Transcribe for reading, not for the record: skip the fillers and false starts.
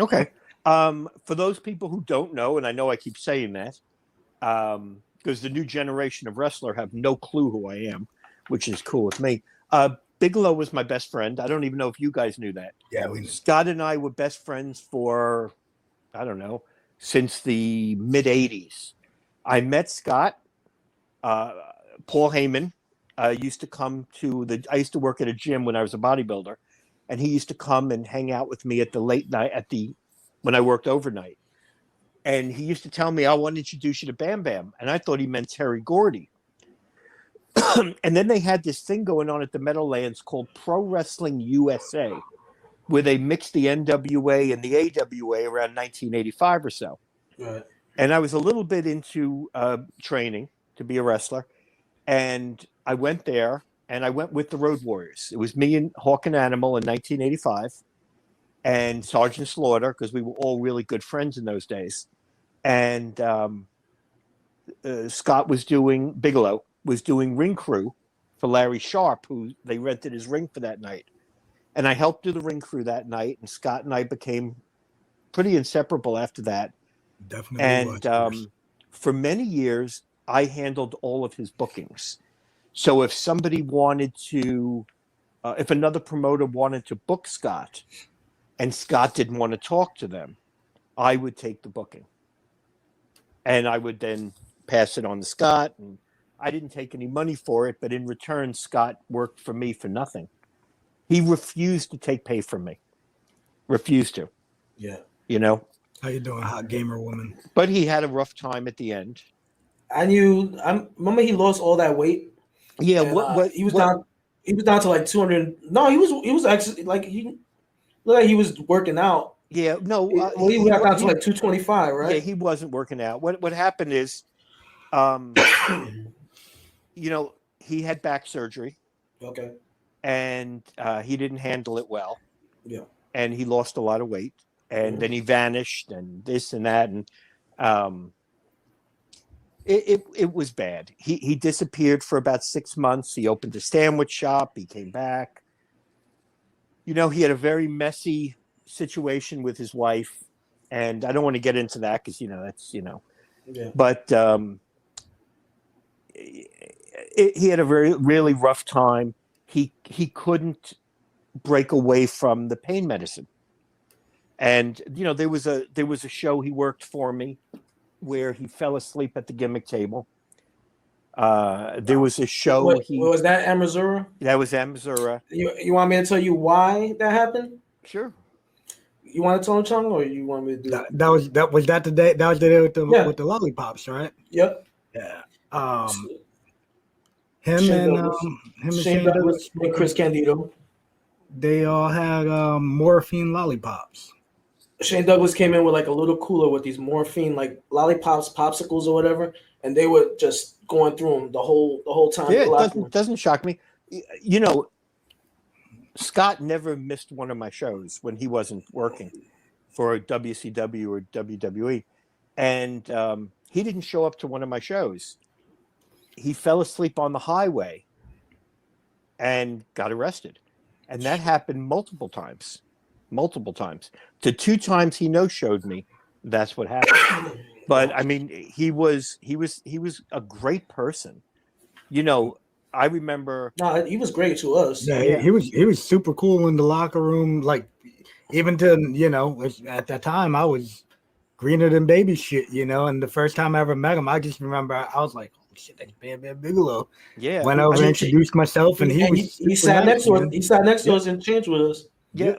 Okay. For those people who don't know, and I know I keep saying that, because the new generation of wrestler have no clue who I am, which is cool with me. Bigelow was my best friend. I don't even know if you guys knew that. Yeah, we knew. Scott and I were best friends for, I don't know, since the mid 80s. I met Scott. Paul Heyman used to come to I used to work at a gym when I was a bodybuilder, and he used to come and hang out with me at the late night when I worked overnight. And he used to tell me, I want to introduce you to Bam Bam. And I thought he meant Terry Gordy. And then they had this thing going on at the Meadowlands called Pro Wrestling USA, where they mixed the NWA and the AWA around 1985 or so. Right. And I was a little bit into training to be a wrestler. And I went there, and I went with the Road Warriors. It was me and Hawk and Animal in 1985, and Sergeant Slaughter, because we were all really good friends in those days. And Bigelow was doing ring crew for Larry Sharp, who they rented his ring for that night. And I helped do the ring crew that night, and Scott and I became pretty inseparable after that. Definitely. And for many years, I handled all of his bookings. So if somebody wanted to, if another promoter wanted to book Scott, and Scott didn't want to talk to them, I would take the booking. And I would then pass it on to Scott. And I didn't take any money for it, but in return, Scott worked for me for nothing. He refused to take pay from me. Refused to. Yeah. You know? How you doing, hot gamer woman? But he had a rough time at the end. I remember he lost all that weight. Yeah, and, he was down to like 200. No, he was actually like he looked like he was working out. Yeah, no. He got down to like 225, right? Yeah, he wasn't working out. What happened is, he had back surgery. Okay. And he didn't handle it well. Yeah. And he lost a lot of weight. And then he vanished and this and that. And it was bad. He disappeared for about 6 months. He opened a sandwich shop. He came back. He had a very messy situation with his wife. And I don't want to get into that because, that's. Yeah. But he had a really rough time. He couldn't break away from the pain medicine. And, there was a show he worked for me where he fell asleep at the gimmick table. There was a show. Was that Amazura? That was Amazura. You want me to tell you why that happened? Sure. You want to tell him, Chung, or you want me to do that? Was the day with the lollipops, right? Yep. Yeah. Him and Shane Douglas and Chris Candido. They all had morphine lollipops. Shane Douglas came in with like a little cooler with these morphine like lollipops, popsicles, or whatever, and they were just going through them the whole time. Yeah, it doesn't shock me. Scott never missed one of my shows when he wasn't working for WCW or WWE, and he didn't show up to one of my shows. He fell asleep on the highway and got arrested. And that happened multiple times. The 2 times he no-showed me, that's what happened. But I mean, he was a great person. I remember. No, he was great to us. Yeah, he was super cool in the locker room. Like, even to at that time I was greener than baby shit. And the first time I ever met him, I just remember I was like, shit, that's Bam Bam Bigelow. Yeah, went over and introduced myself, and he sat next to us. He sat next to us and changed with us. Yeah,